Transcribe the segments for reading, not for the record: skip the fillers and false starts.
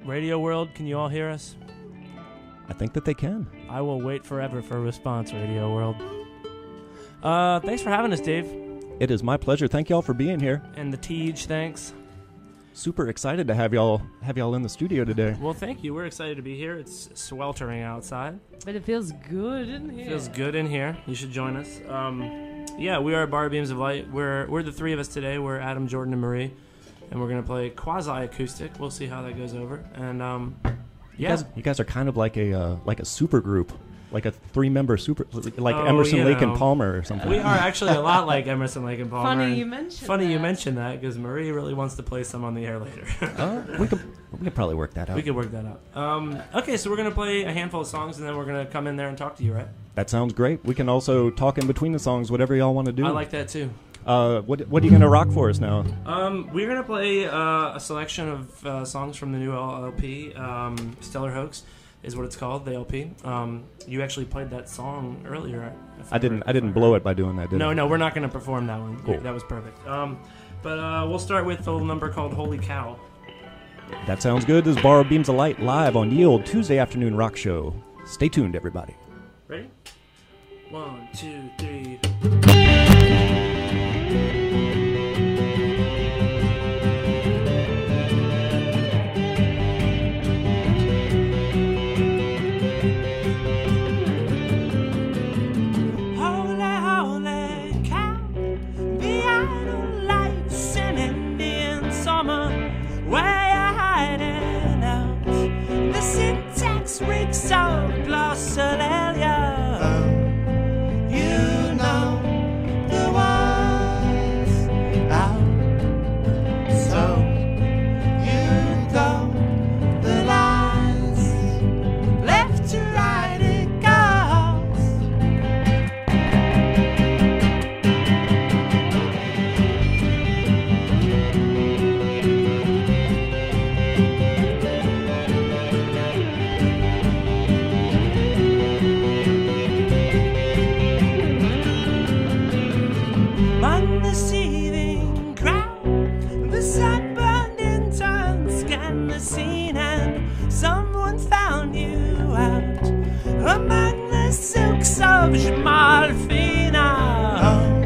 Radio World, can you all hear us? I think that they can. I will wait forever for a response, Radio World. Thanks for having us, Dave. It is my pleasure. Thank y'all for being here. And the Tej, thanks. Super excited to have y'all in the studio today. Well, thank you. We're excited to be here. It's sweltering outside. But it feels good in here. It feels good in here. You should join us. Yeah, we are Bar Beams of Light. We're the three of us today. We're Adam, Jordan, and Marie. And we're going to play quasi-acoustic. We'll see how that goes over. And, yeah. You guys are kind of like a super group. Like a three-member super, like Emerson, Lake, and Palmer or something. We are actually a lot like Emerson, Lake, and Palmer. Funny you mentioned that because Marie really wants to play some on the air later. We could probably work that out. We could work that out. Okay, so we're going to play a handful of songs, and then we're going to come in there and talk to you, right? That sounds great. We can also talk in between the songs, whatever y'all want to do. I like that, too. What are you going to rock for us now? We're going to play a selection of songs from the new LP, Stellar Hoax is what it's called, the LP. You actually played that song earlier. I didn't blow it by doing that, did I? No, we're not going to perform that one. Cool. That was perfect. But we'll start with a little number called Holy Cow. That sounds good. This is Bar Beams of Light live on Ye Old Tuesday Afternoon Rock Show. Stay tuned, everybody. Ready? 1, 2, 3. Reeks of glossolalia. You know the ones out. So you go the lines left to right it deceiving crowd, the sunburned interns scanned the scene, and someone found you out among the silks of Jamalfina. Oh,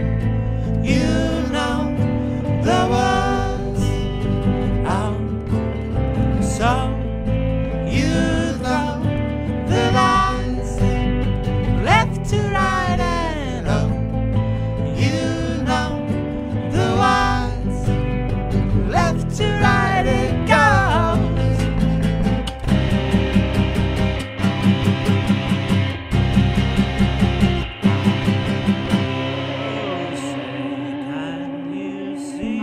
you know the words out, so you throw the lines left to right, and oh, you know the ones left to right it goes. Can you see?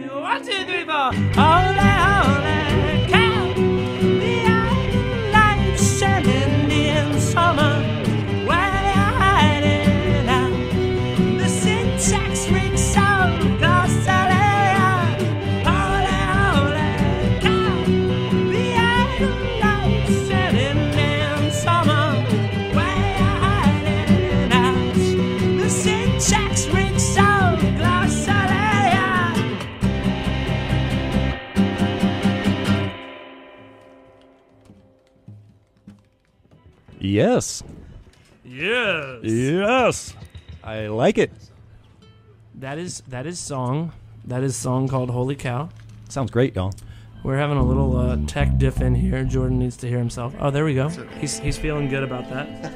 1, 2, 3, 4. Holy, holy cow, the idle light shining in summer. Where you're hiding out, the syntax reeks of glossolalia. Holy, holy cow, the idle light shining in summer. Where you're hiding out, the syntax reeks of glossolalia. Yes. Yes. Yes. I like it. That is song. That is song called Holy Cow. Sounds great, y'all. We're having a little tech diff in here. Jordan needs to hear himself. Oh, there we go. He's feeling good about that.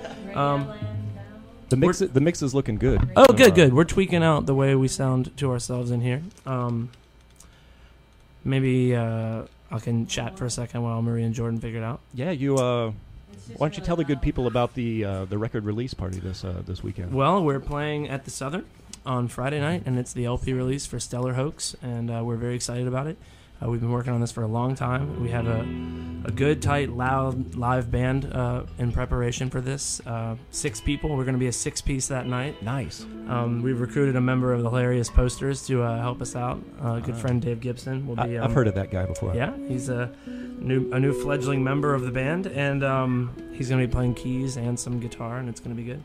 The mix is looking good. Oh, good. We're tweaking out the way we sound to ourselves in here. Maybe I can chat for a second while Marie and Jordan figure it out. Yeah, you. Why don't you tell the good people about the record release party this weekend? Well, we're playing at the Southern on Friday night, and it's the LP release for Stellar Hoax, and we're very excited about it. We've been working on this for a long time. We have a good, tight, loud live band in preparation for this. 6 people. We're going to be a 6-piece that night. Nice. We've recruited a member of the Hilarious Posters to help us out. Good friend Dave Gibson will be. I've heard of that guy before. Yeah, he's a new fledgling member of the band, and he's going to be playing keys and some guitar, and it's going to be good.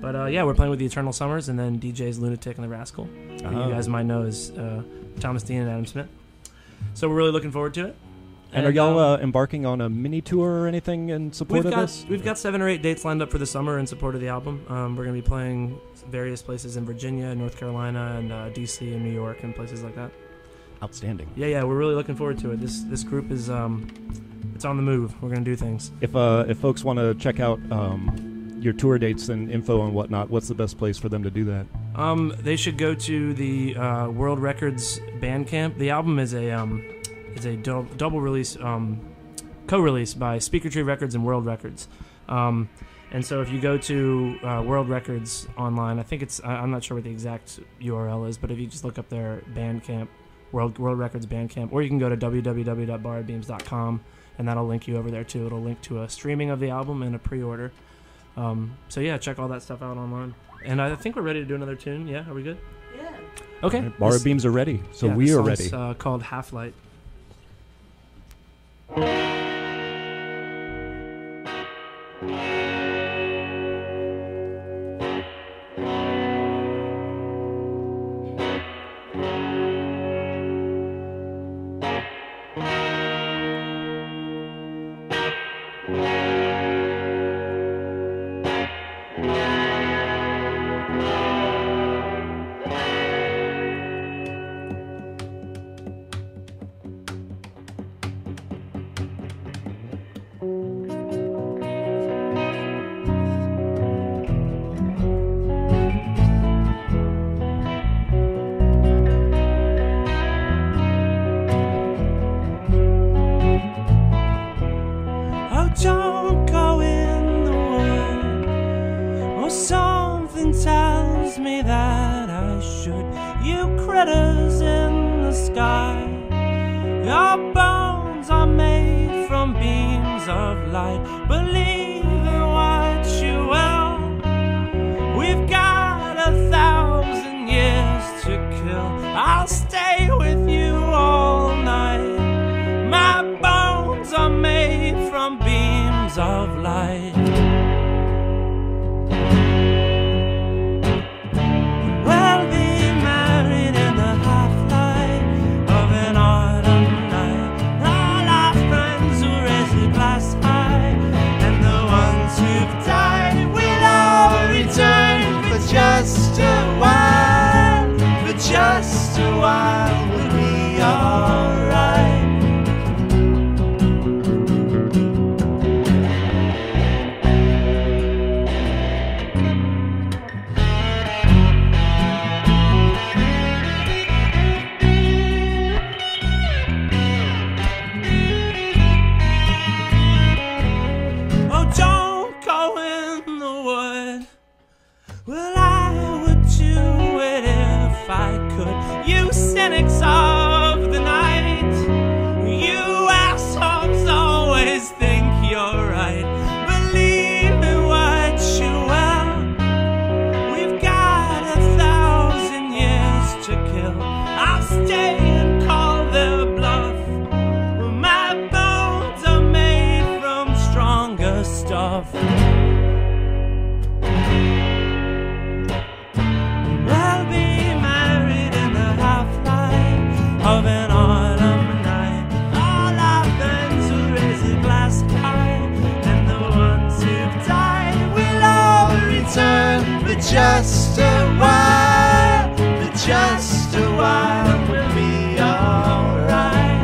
But yeah, we're playing with the Eternal Summers, and then DJ's Lunatic and the Rascal, who you guys might know as Thomas Dean and Adam Smith. So we're really looking forward to it. And are y'all embarking on a mini tour or anything in support of this? We've got 7 or 8 dates lined up for the summer in support of the album. We're going to be playing various places in Virginia, North Carolina, and D.C. and New York and places like that. Outstanding. Yeah, we're really looking forward to it. This group is it's on the move. We're going to do things. If folks want to check out your tour dates and info and whatnot, what's the best place for them to do that? They should go to the World Records Bandcamp. The album is a double release, co-release by Speaker Tree Records and World Records. And so if you go to World Records online, I think I'm not sure what the exact URL is, but if you just look up their Bandcamp, World Records Bandcamp, or you can go to www.borrowedbeams.com, and that'll link you over there too. It'll link to a streaming of the album and a pre-order. So yeah, check all that stuff out online. And I think we're ready to do another tune. Yeah, are we good? Yeah. Okay. Right, Borrowed Beams are ready, so yeah, we are ready. It's called Half Light. Don't go in the wood, or something tells me that I should. You critters in the sky, your bones are made from beams of light. Believe in what you will, we've got 1,000 years to kill. I'll stay with you all night. My bones are made from beams of light. We'll be married in the half-light of an autumn night. All our friends will raise a glass high, and the ones who've died will all return for just a while. For just a while, we'll be alright. Well, I would do it if I could. You cynics of the night, you assholes always think you're right. Believe in what you will, we've got 1,000 years to kill. I'll stay and call their bluff. My bones are made from stronger stuff. Of an autumn night, all our friends will raise a glass high, and the ones who've died will all return for just a while. For just a while, we'll be alright.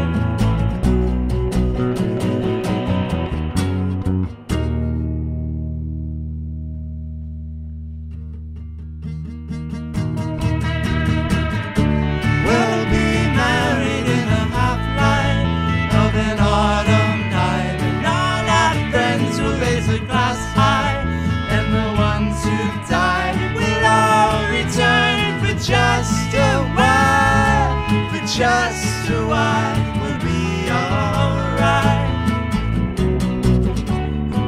Just a while, for just a while, we'll be alright.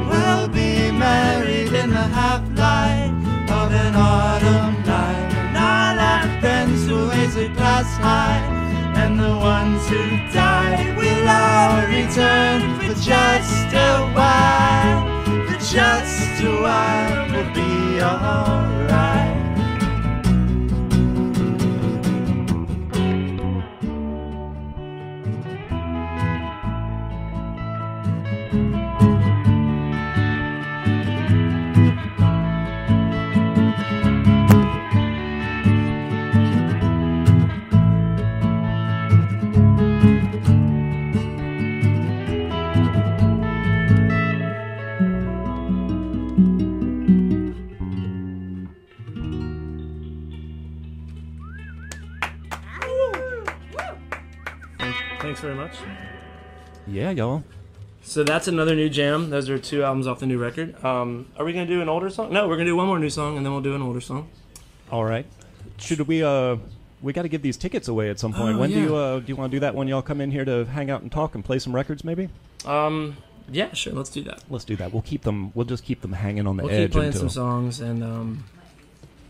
We'll be married in the half-light of an autumn night, and all our friends will raise a glass high, and the ones who died will all return for just a while. For just a while, we'll be alright. thanks very much. Yeah, y'all. So that's another new jam. Those are 2 albums off the new record. Are we going to do an older song? No, we're going to do one more new song, and then we'll do an older song. All right. Should we got to give these tickets away at some point. Oh, When yeah. do you want to do that when y'all come in here to hang out and talk and play some records maybe? Yeah, sure, let's do that. Let's do that. We'll just keep them hanging on the We'll edge keep playing until some songs, and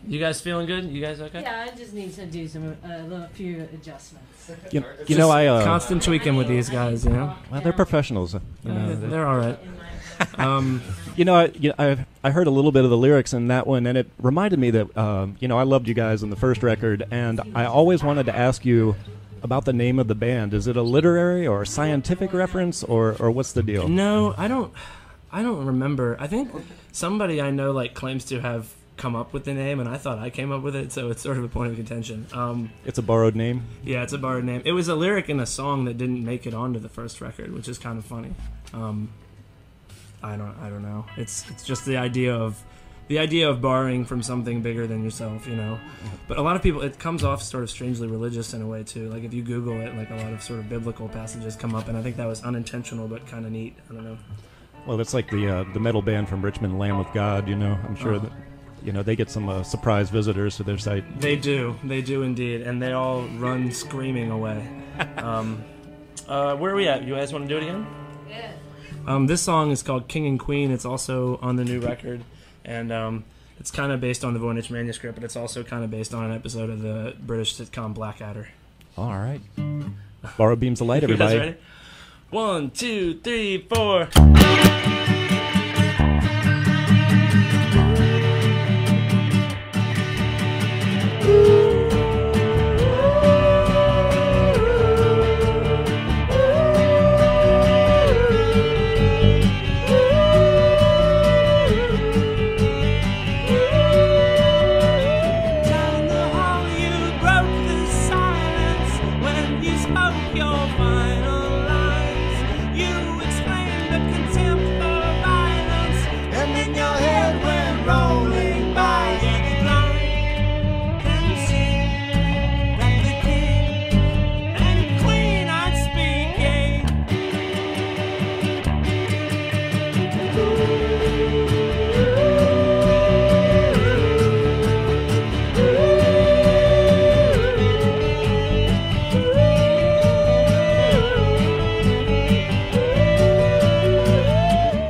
you guys feeling good? You guys okay? Yeah, I just need to do a few adjustments. you know I Constant tweaking with these guys, you know? well, they're professionals. They're all right. You know, I heard a little bit of the lyrics in that one, and it reminded me that I loved you guys in the first record, and I always wanted to ask you about the name of the band. Is it a literary or a scientific reference, or what's the deal? No, I don't remember. I think somebody I know claims to have come up with the name, and I thought I came up with it, so it's sort of a point of contention. It's a borrowed name? Yeah, it's a borrowed name. It was a lyric in a song that didn't make it onto the first record, which is kind of funny. I don't know. It's just the idea of borrowing from something bigger than yourself, you know. But a lot of people, it comes off sort of strangely religious in a way too. Like if you Google it, a lot of sort of biblical passages come up, and I think that was unintentional but kind of neat. I don't know. Well, it's like the metal band from Richmond, Lamb of God. You know, I'm sure that they get some surprise visitors to their site. They do indeed, and they all run screaming away. Where are we at? You guys want to do it again? Yeah. This song is called King and Queen. It's also on the new record, and it's kind of based on the Voynich manuscript, but it's also kind of based on an episode of the British sitcom Blackadder. All right. Borrowed beams of light, You guys everybody. ready? 1, 2, 3, 4. Down the hall you broke the silence when you spoke your final lines. You explained the contempt for violence, and then your head went rolling by. And the blind can see that the king and queen are speaking.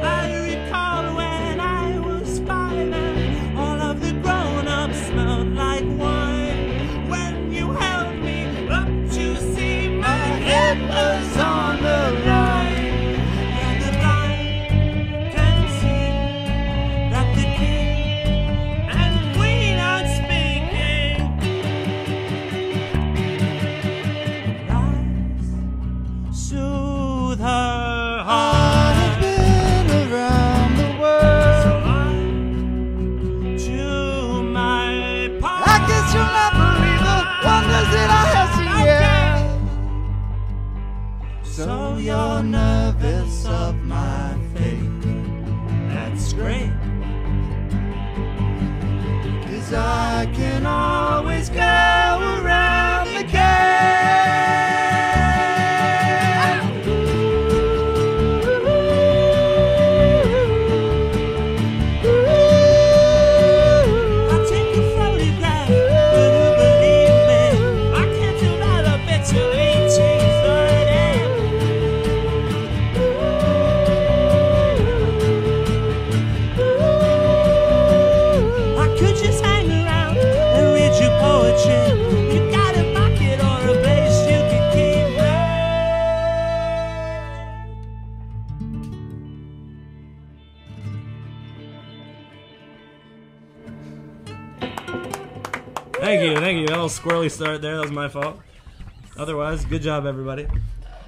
I recall when I was 5 and all of the grown-ups smelled like wine. When you held me up to see my head was on the line. And the blind can see that the king and queen are speaking. Lies soothe her heart. Around the world, So I do my part. I guess you'll never believe the wonders that I have seen. So you're nervous of my fate. That's great. 'Cause I can always go around the gate. I'll take a photograph, will you believe me? I can't do that a bit till 1830. I could just hang around and read your poetry. You got a bucket or a place you can keep me. Thank you. A little squirrely start there. That was my fault. Otherwise, good job, everybody.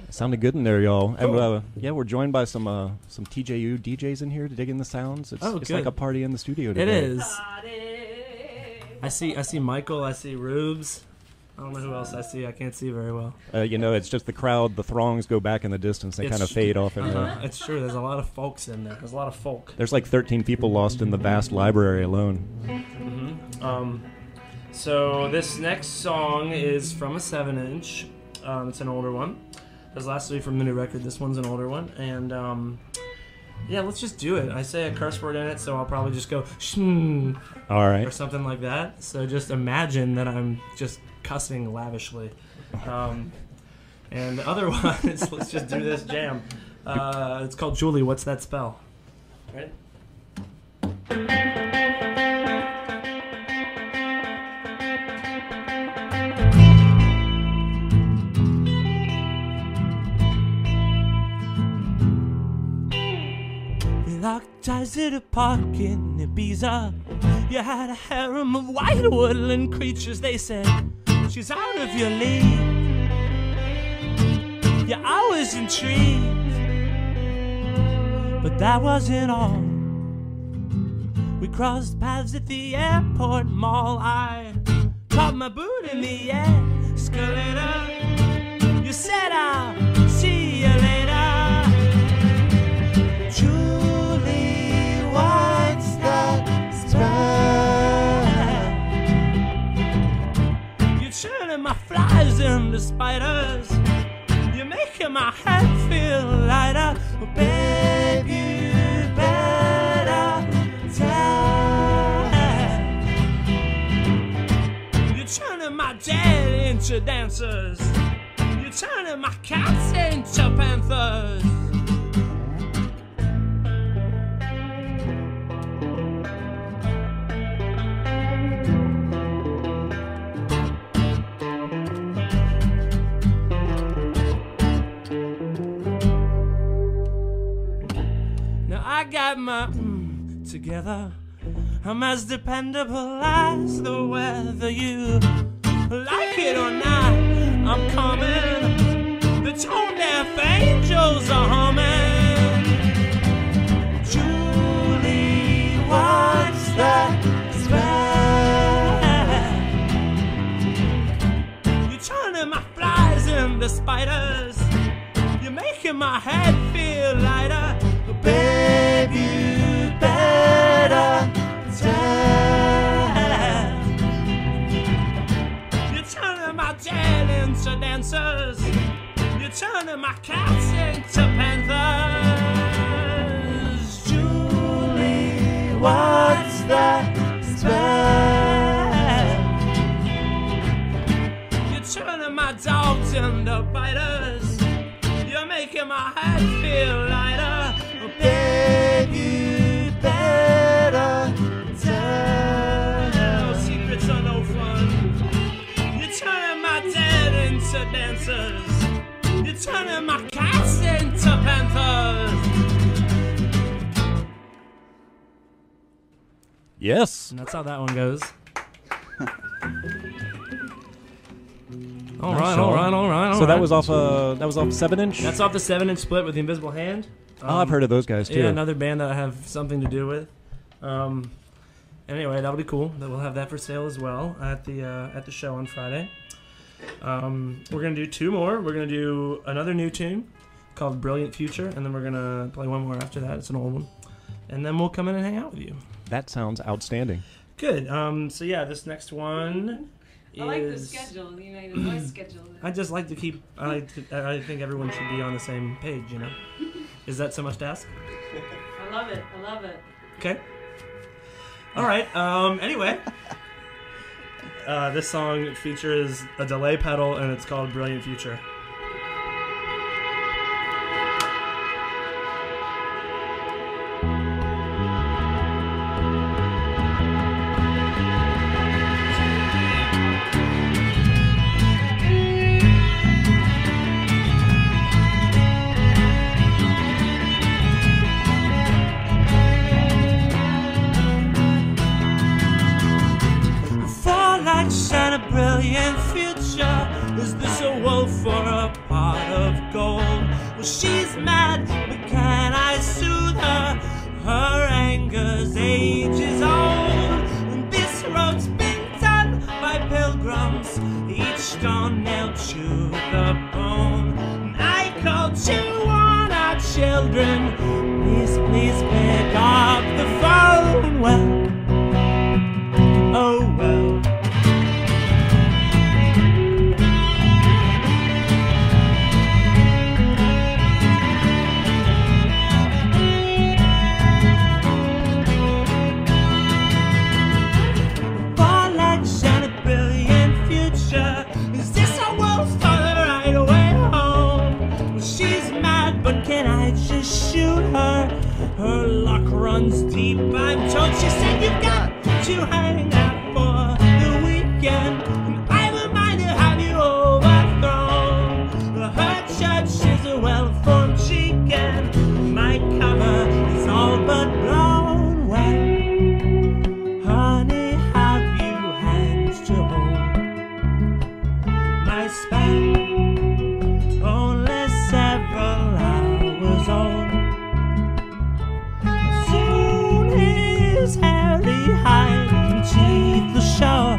Sounded good in there, y'all. Cool. And yeah, we're joined by some TJU DJs in here to dig in the sounds. It's, Oh, it's good. like a party in the studio It today. is. I see Michael. I see Rubes. I don't know who else I see. I can't see very well. It's just the crowd, the throngs go back in the distance. They It's- kind of fade off everywhere. It's true. There's a lot of folks in there. There's a lot of folk. There's like 13 people lost in the vast library alone. So this next song is from a 7-inch. It's an older one. Those last three from the new record. This one's an older one, and yeah, let's just do it. I say a curse word in it, so I'll probably just go shh All right. or something like that. So just imagine that I'm just cussing lavishly. And otherwise, let's just do this jam. It's called Julie. What's that spell? Right? We locked eyes at a park in Ibiza. You had a harem of white woodland creatures. They said, she's out of your league. Yeah, I was intrigued, but that wasn't all. We crossed paths at the airport mall. I caught my boot in the escalator. You said I'll see you later. Julie, what's that spell? You're turning my flies into spiders. You're making my head feel lighter. Oh, babe, you better tell. You're turning my dead into dancers. You're turning my cats into panthers. I got my together. I'm as dependable as the weather. You like it or not, I'm coming. The tone deaf angels are humming. Julie, what's that spell? You're turning my flies into spiders. You're making my head feel lighter. Babe, you better tell. You're turning my dead into dancers. You're turning my cats into panthers. Julie, what's that spell? You're turning my dogs into biters. You're making my head feel lighter. Oh, babe, you better tell. Secrets are no fun. You're turning my dead into dancers. You're turning my cats into panthers. Yes. And that's how that one goes. All right. So that was off 7-inch. That's off the 7-inch split with the Invisible Hand. I've heard of those guys too. Yeah, another band that I have something to do with. Anyway, that'll be cool. That we'll have that for sale as well at the show on Friday. We're gonna do two more. We're gonna do another new tune called "Brilliant Future," and then we're gonna play one more after that. It's an old one, and then we'll come in and hang out with you. That sounds outstanding. Good. So yeah, this next one. I like the schedule. You made a nice schedule. I just like to keep. I think everyone should be on the same page. You know. Is that so much to ask? I love it. Okay. All right. Anyway, this song features a delay pedal, and it's called "Brilliant Future." And a brilliant future. Is this a wolf or a pot of gold? Well, she's mad, but can I soothe her? Her anger's ages old. And this road's been done by pilgrims, each stone nailed to the bone. And I called you on our children. Please, please pick up the phone. Well, oh well. to shoot her. Her luck runs deep, I'm told. She said you've got to hang out for the weekend, and I remind her have you overthrown. Her church is a well-formed chicken. My cover is all but blown. Well, honey, have you hands to hold? My spell only several hours old. Soon his hairy hide and teeth will show,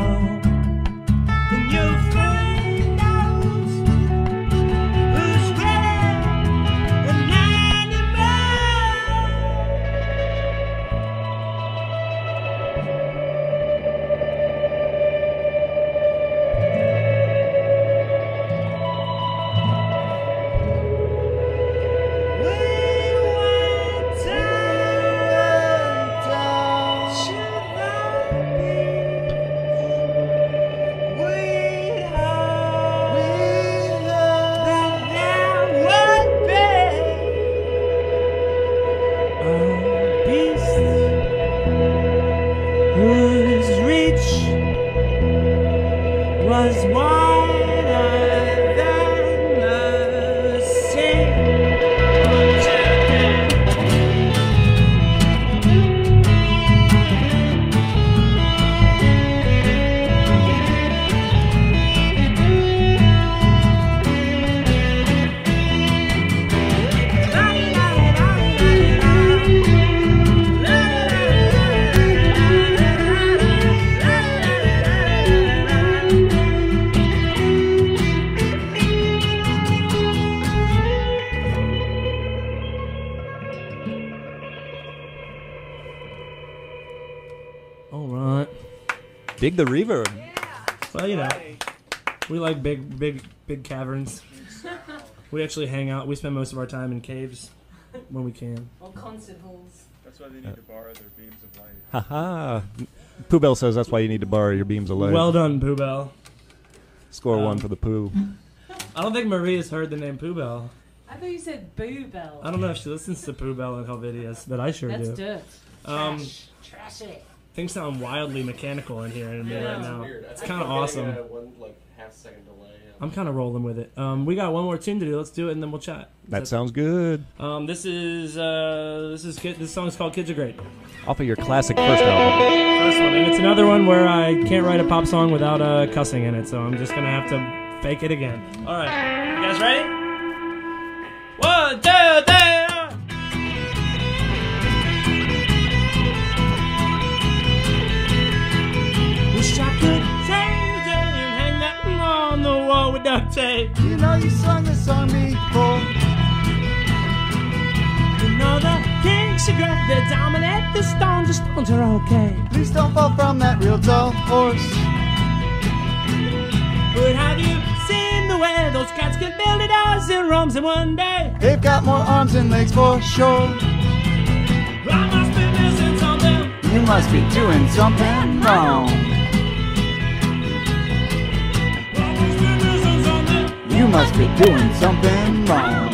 and you'll find out who's really an animal. We went down to the beach. We heard that there would be a beast whose reach was wider than the sea. All right. Dig the reverb. Well, you know, we like big caverns. We actually hang out. We spend most of our time in caves when we can. Or concert halls. That's why they need to borrow their beams of light. Haha. Pooh Bell says that's why you need to borrow your beams of light. Well done, Pooh Bell. Score one for the Pooh. I don't think Maria's heard the name Pooh Bell. I thought you said Boo Bell. I don't know if she listens to Pooh Bell and Helvidius, but I sure That's do. dirt. Trash it. Things sound wildly mechanical in here in me right now. Weird. It's kind of awesome. One half-second delay. I'm kind of rolling with it. We got one more tune to do. Let's do it and then we'll chat. That sounds good. This song is called "Kids Are Great." Off of your classic first album. First one, and it's another one where I can't write a pop song without cussing in it, so I'm just gonna have to fake it again. All right, you guys ready? 1, 2, 3. Wish I could take it and hang that on the wall with duct tape. You know you sung this song before. You know the kings are great, they dominate the stones are okay. Please don't fall from that real tall horse. But have you seen the way those cats can build a dozen rooms in one day? They've got more arms and legs for sure. I must be missing something. You must be doing something wrong. I must be missing something. You must be doing something wrong.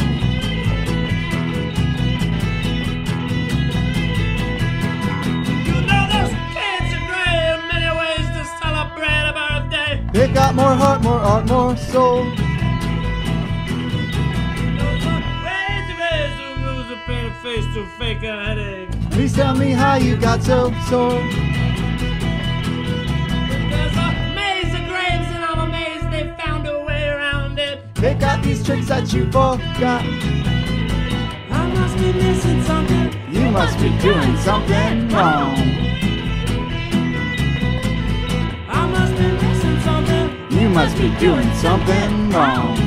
You know those kids are great, many ways to celebrate a birthday. They've got more heart, more art, more soul. Ways to lose a painted face to fake a headache. Please tell me how you got so sore. There's a maze of graves and I'm amazed they found a way around it. They've got these tricks that you forgot. I must be missing something. You must be doing something wrong. I must be missing something. You must be doing something wrong.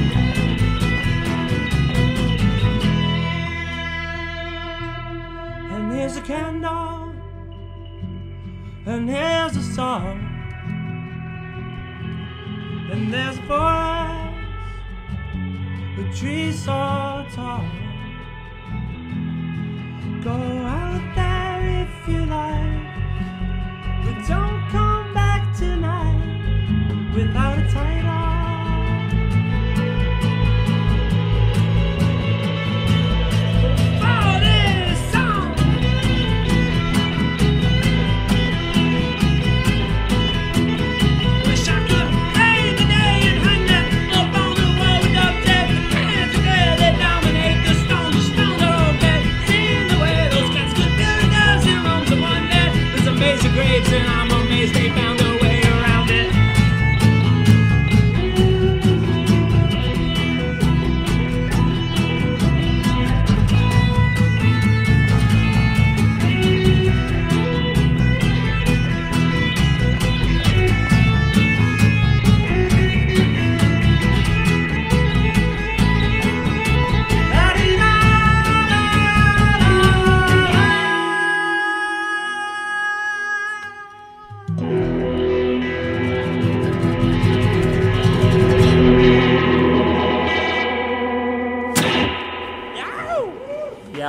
And here's a candle, and here's a song, and there's a forest, the trees so tall. Go out there if you like, but don't come back tonight without a title.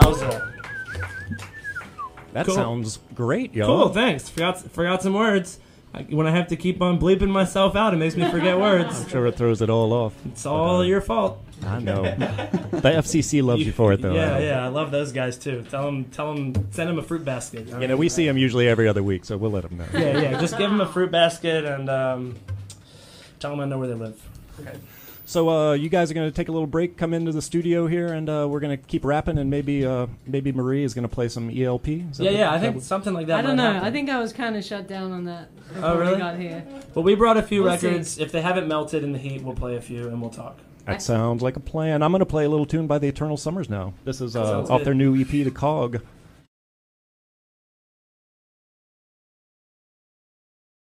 Wowza. That Cool. sounds great, yo. Cool, thanks. Forgot some words. When I have to keep on bleeping myself out, it makes me forget words. I'm sure it throws it all off. It's all your fault. I know. The FCC loves you for it, though. Yeah, I love those guys too. Tell them, send them a fruit basket. You know, we see them usually every other week, so we'll let them know. Yeah, just give them a fruit basket and tell them I know where they live. Okay. So you guys are going to take a little break, come into the studio here, and we're going to keep rapping, and maybe Marie is going to play some ELP. I think something like that. I don't might know. happen. I think I was kind of shut down on that before really? we got here. Well, we brought a few We'll records. see. If they haven't melted in the heat, we'll play a few and we'll talk. That sounds like a plan. I'm going to play a little tune by the Eternal Summers now. This is Sounds off good. their new EP, The Cog.